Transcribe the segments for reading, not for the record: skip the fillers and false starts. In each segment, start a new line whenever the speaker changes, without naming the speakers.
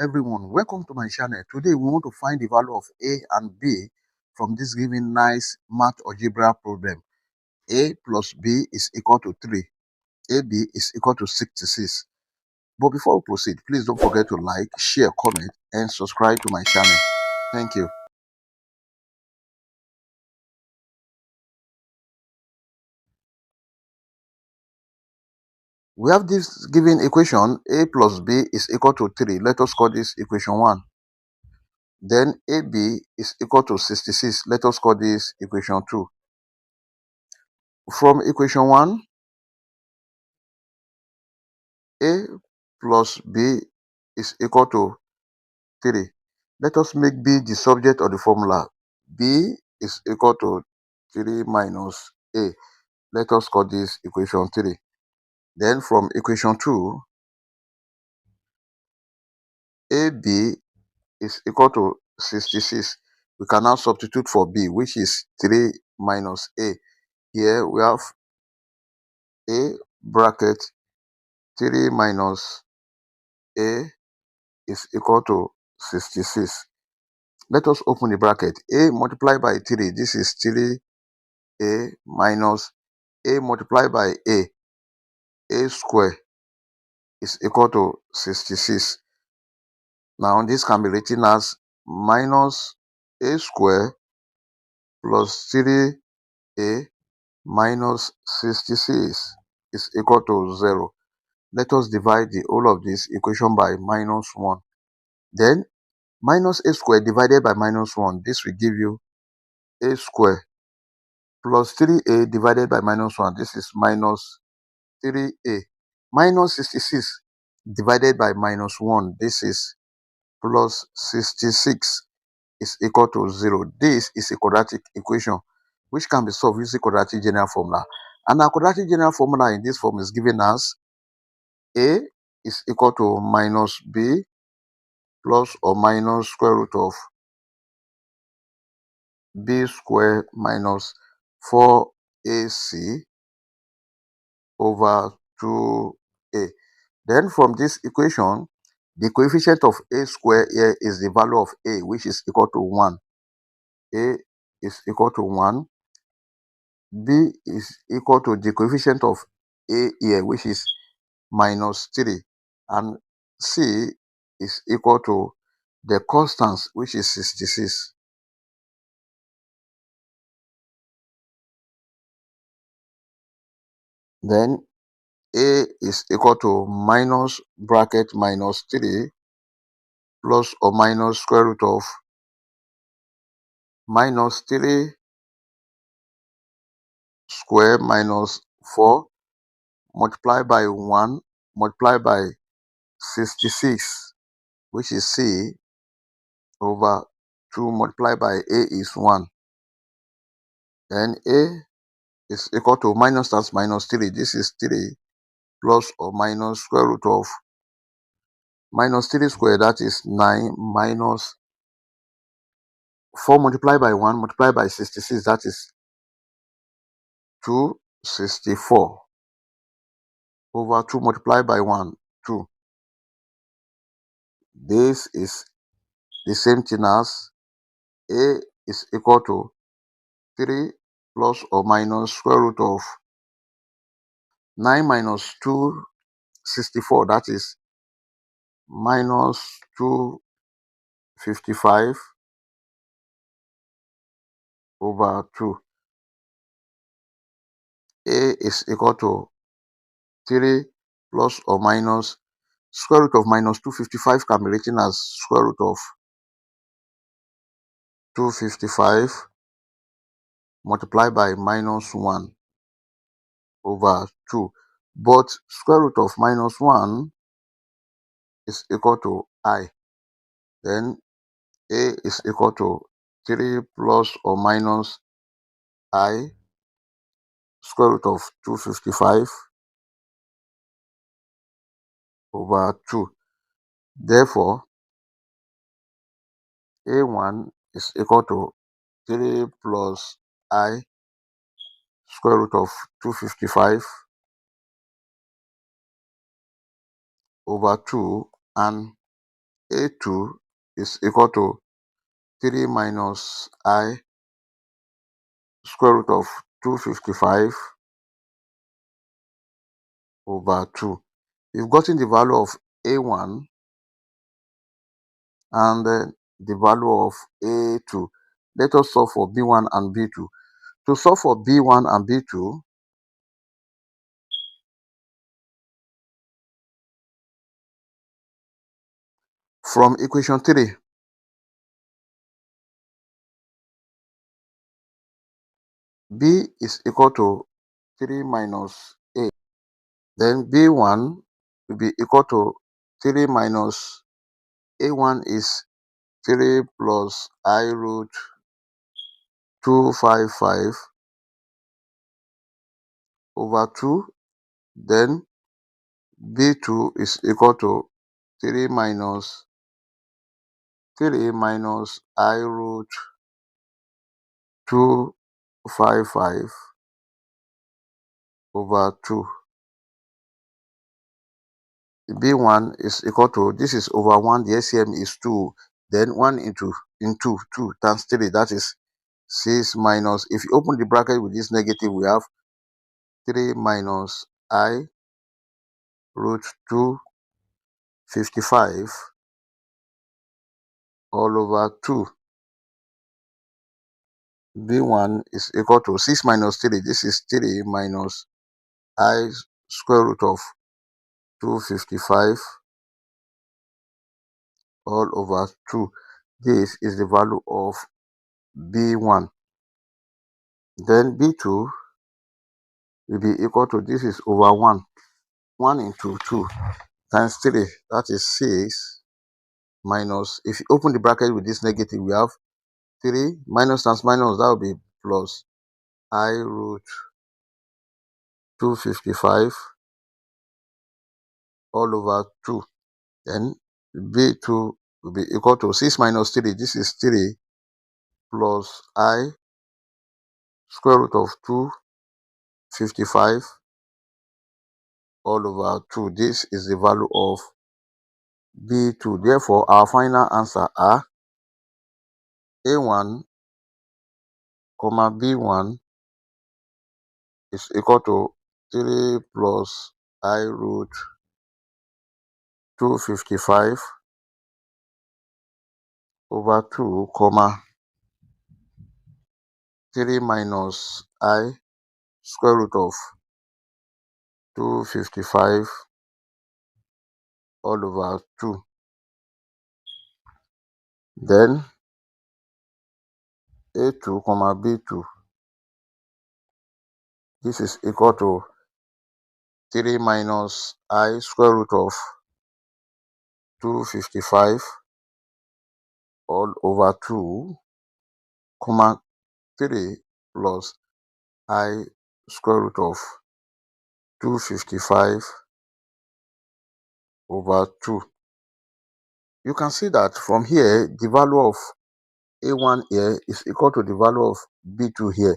everyone, welcome to my channel. Today we want to find the value of a and b from this given nice math algebra problem. A plus b is equal to 3. AB is equal to 66. But before we proceed, please don't forget to like, share, comment and subscribe to my channel. Thank you. We have this given equation. A plus b is equal to 3. Let us call this equation 1. Then AB is equal to 66. Let us call this equation 2. From equation 1, A plus B is equal to 3. Let us make B the subject of the formula. B is equal to 3 minus A. Let us call this equation 3. Then from equation 2, AB is equal to 66. We can now substitute for B, which is 3 minus A. Here we have A bracket 3 minus A is equal to 66. Let us open the bracket. A multiplied by 3, this is 3A minus A multiplied by A square is equal to 66. Now this can be written as minus A square plus 3A minus 66 is equal to 0. Let us divide the whole of this equation by minus 1. Then minus A square divided by minus 1, this will give you A square plus 3A divided by minus 1, this is minus 3A minus 66 divided by minus 1, this is plus 66 is equal to 0. This is a quadratic equation which can be solved using quadratic general formula. And our quadratic general formula in this form is given as A is equal to minus B plus or minus square root of B square minus 4AC over 2A. Then from this equation, the coefficient of A square here is the value of A, which is equal to 1. A is equal to 1. B is equal to the coefficient of A here, which is minus 3. And C is equal to the constants, which is 66. Then A is equal to minus bracket minus 3 plus or minus square root of minus 3 square minus 4 multiplied by 1 multiplied by 66, which is C, over 2 multiplied by A is 1. Then A is equal to minus times minus 3. This is 3 plus or minus square root of minus 3 square, that is 9, minus 4 multiplied by 1 multiplied by 66, that is 264 over 2 multiplied by 1, 2. This is the same thing as A is equal to 3 plus or minus square root of 9 minus 264, that is minus 255 over 2. A is equal to 3 plus or minus square root of minus 255 can be written as square root of 255 multiplied by minus 1 over 2. But square root of minus 1 is equal to I. Then A is equal to 3 plus or minus I square root of 255 over 2. Therefore, A1 is equal to 3 plus I square root of 255 over 2, and A2 is equal to 3 minus I square root of 255 over 2. We've gotten the value of A1 and the value of A2. Let us solve for B1 and B2. To solve for B1 and B2, from equation 3, B is equal to 3 minus A. Then B1 will be equal to 3 minus A1 is 3 plus I root 255 over 2. Then B2 is equal to 3 minus I root 255 over 2. B1 is equal to, this is over 1, the LCM is 2, then 1 into 2 times 3, that is 6 minus, if you open the bracket with this negative, we have 3 minus I root 255 all over 2. B1 is equal to 6 minus 3, this is 3 minus I square root of 255 all over 2. This is the value of B1. Then B2 will be equal to, this is over 1 into 2 times 3, that is 6 minus, if you open the bracket with this negative, we have 3 minus times minus, that will be plus I root 255 all over 2. Then B2 will be equal to 6 minus 3, this is 3 plus I square root of 255 all over 2. This is the value of B2. Therefore, our final answer are A1, B1 is equal to 3 plus I root 255 over 2, 3 minus I square root of 255 all over 2. Then A2, B2, this is equal to 3 minus I square root of 255 all over 2, 3 plus I square root of 255 over 2. You can see that from here, the value of A1 here is equal to the value of B2 here,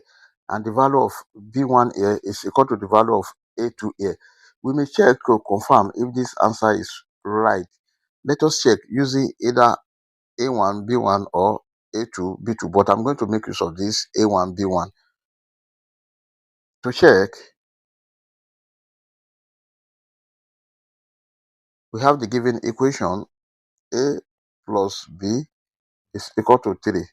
and the value of B1 here is equal to the value of A2 here. We may check to confirm if this answer is right. Let us check using either A1, B1 or A2, B2, but I'm going to make use of this A1, B1. To check, we have the given equation A plus B is equal to 3.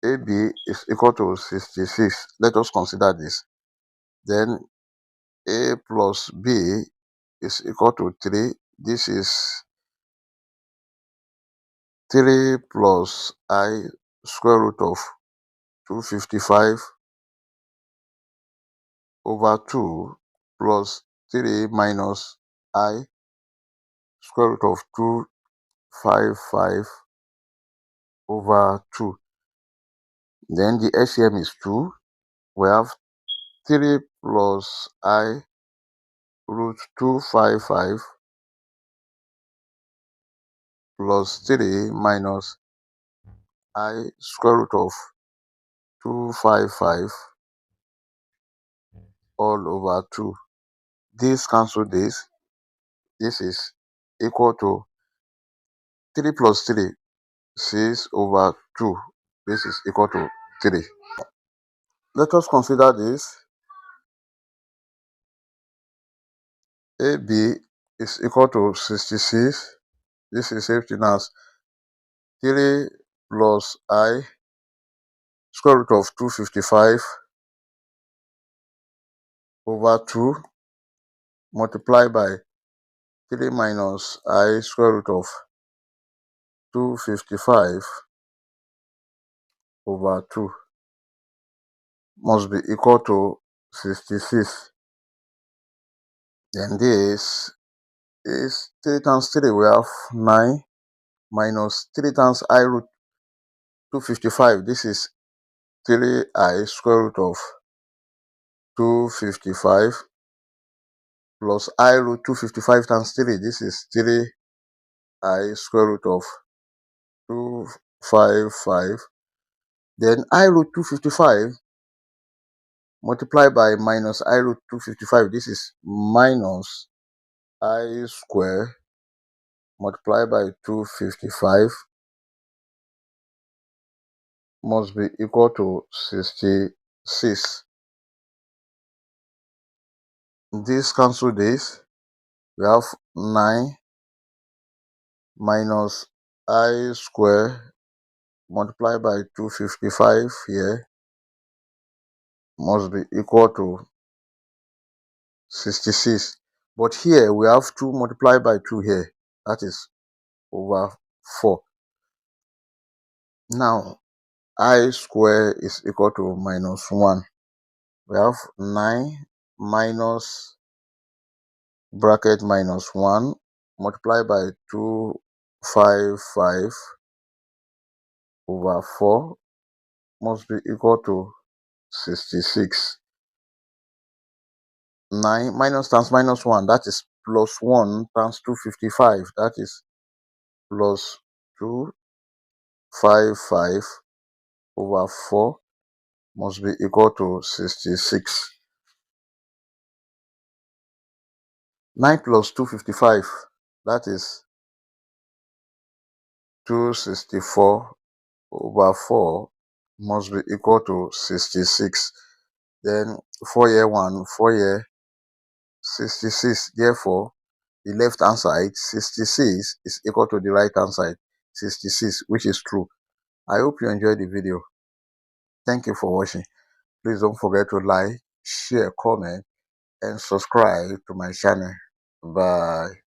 AB is equal to 66. Let us consider this. Then A plus B is equal to 3. This is 3 plus I square root of 255 over 2 plus 3 minus I square root of 255 over 2. Then the LCM is 2. We have 3 plus I root 255 plus 3 minus I square root of 255 all over 2. This cancel this. This is equal to 3 plus 3, 6 over 2. This is equal to 3. Let us consider this. AB is equal to 66. This is written as 3 plus I square root of 255 over 2 multiplied by 3 minus I square root of 255 over 2 must be equal to 66. Then this is 3 times 3. We have 9 minus 3 times I root 255. This is 3I square root of 255 plus I root 255 times 3. This is 3I square root of 255. Then I root 255 multiplied by minus I root 255. This is minus I square multiplied by 255 must be equal to 66. This cancel this. We have 9 minus I square multiplied by 255 here must be equal to 66. But here we have 2 multiplied by 2 here. That is over 4. Now I square is equal to minus 1. We have 9 minus bracket minus 1 multiplied by 255 over 4 must be equal to 66. 9 minus times minus 1, that is plus 1 times 255, that is plus 255 over 4 must be equal to 66. 9 plus 255, that is 264 over 4 must be equal to 66. Then 4 here 1, 4 here 66. Therefore, the left hand side 66 is equal to the right hand side 66, which is true. I hope you enjoyed the video. Thank you for watching. Please don't forget to like, share, comment, and subscribe to my channel. Bye.